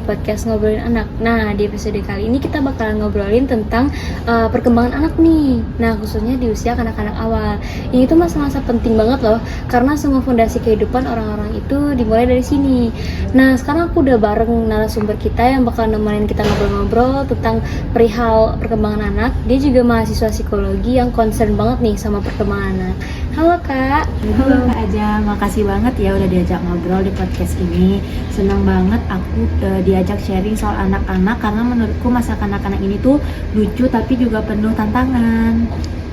podcast Ngobrolin Anak. Nah, di episode kali ini kita bakalan ngobrolin tentang perkembangan anak nih. Nah, khususnya di usia kanak-kanak awal. Ini tuh masa-masa penting banget loh, karena semua fondasi kehidupan orang-orang itu dimulai dari sini. Nah, sekarang aku udah bareng narasumber kita yang bakal nemenin kita ngobrol-ngobrol tentang perihal perkembangan anak. Dia juga mahasiswa psikologi yang concern banget nih sama perkembangan anak. Halo Kak. Halo Kak Aja, makasih banget ya udah diajak ngobrol di podcast ini. Senang banget aku diajak sharing soal anak-anak karena menurutku masa kanak-kanak ini tuh lucu tapi juga penuh tantangan.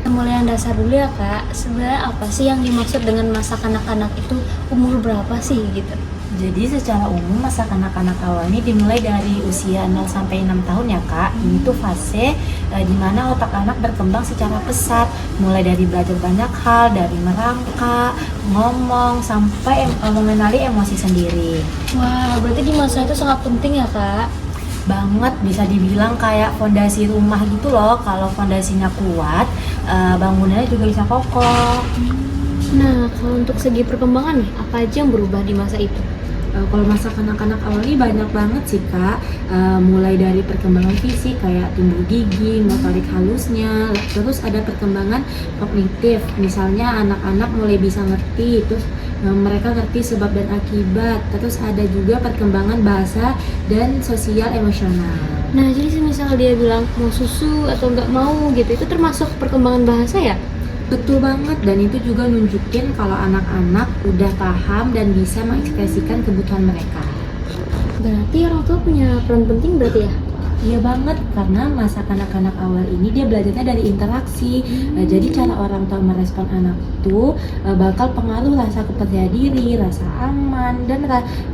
Mulai yang dasar dulu ya Kak. Sebenarnya apa sih yang dimaksud dengan masa kanak-kanak itu, umur berapa sih gitu? Jadi secara umum masa kanak-kanak awal ini dimulai dari usia 0 sampai 6 tahun ya Kak. Ini tuh fase di mana otak anak berkembang secara pesat, mulai dari belajar banyak hal, dari merangkak, ngomong, sampai mengenali emosi sendiri. Wah, berarti di masa itu sangat penting ya Kak? Banget, bisa dibilang kayak fondasi rumah gitu loh. Kalau fondasinya kuat, bangunannya juga bisa kokoh. Nah, kalau untuk segi perkembangan nih, apa aja yang berubah di masa itu? Kalau masa kanak-kanak awal ini banyak banget sih Kak, mulai dari perkembangan fisik kayak tumbuh gigi, motorik halusnya, terus ada perkembangan kognitif, misalnya anak-anak mulai bisa ngerti, terus mereka ngerti sebab dan akibat, terus ada juga perkembangan bahasa dan sosial emosional. Nah, jadi misal dia bilang mau susu atau nggak mau gitu, itu termasuk perkembangan bahasa ya? Betul banget, dan itu juga nunjukin kalau anak-anak udah paham dan bisa mengekspresikan kebutuhan mereka. Berarti orang tua punya peran penting berarti ya? Iya banget, karena masa kanak-kanak awal ini dia belajarnya dari interaksi. Jadi cara orang tua merespon anak itu bakal pengaruh rasa kepercayaan diri, rasa aman,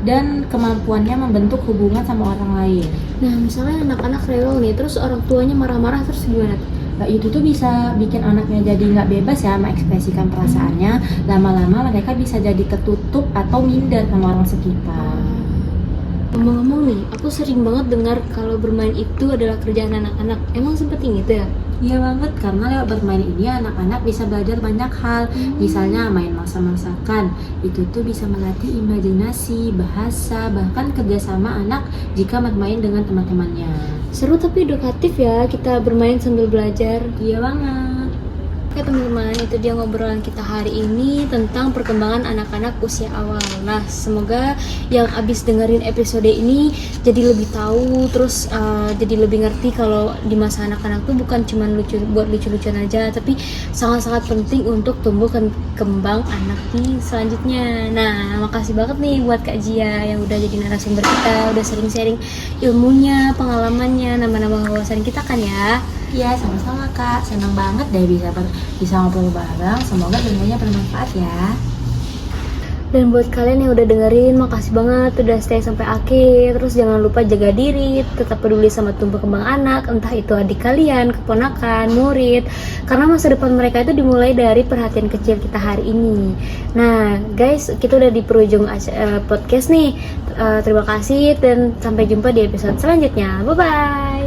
dan kemampuannya membentuk hubungan sama orang lain. Nah, misalnya anak-anak rewel nih, terus orang tuanya marah-marah, terus gimana tuh? Itu tuh bisa bikin anaknya jadi nggak bebas ya mengekspresikan perasaannya. Lama-lama mereka bisa jadi tertutup atau minder sama orang sekitar. Ngomong-ngomong nih, aku sering banget dengar kalau bermain itu adalah kerjaan anak-anak. Emang sepenting itu ya? Iya banget, karena lewat bermain ini anak-anak bisa belajar banyak hal. Misalnya main masak-masakan, itu tuh bisa melatih imajinasi, bahasa, bahkan kerjasama anak jika bermain dengan teman-temannya. Seru tapi edukatif ya kita bermain sambil belajar. Iya banget. Oke teman-teman, itu dia ngobrolan kita hari ini tentang perkembangan anak-anak usia awal. Nah, semoga yang abis dengerin episode ini jadi lebih tahu, terus jadi lebih ngerti kalau di masa anak-anak tuh bukan cuma lucu-lucuan aja, tapi sangat-sangat penting untuk tumbuh kembang anak di selanjutnya. Nah, makasih banget nih buat Kak Jia yang udah jadi narasumber kita, udah sering sharing ilmunya, pengalamannya, nama-nama wawasan kita kan ya. Iya, sama-sama Kak. Senang banget deh bisa ngobrol bareng. Semoga ilmunya bermanfaat ya. Dan buat kalian yang udah dengerin, makasih banget udah stay sampai akhir. Terus jangan lupa jaga diri, tetap peduli sama tumbuh kembang anak, entah itu adik kalian, keponakan, murid. Karena masa depan mereka itu dimulai dari perhatian kecil kita hari ini. Nah guys, kita udah di penghujung podcast nih. Terima kasih dan sampai jumpa di episode selanjutnya. Bye-bye.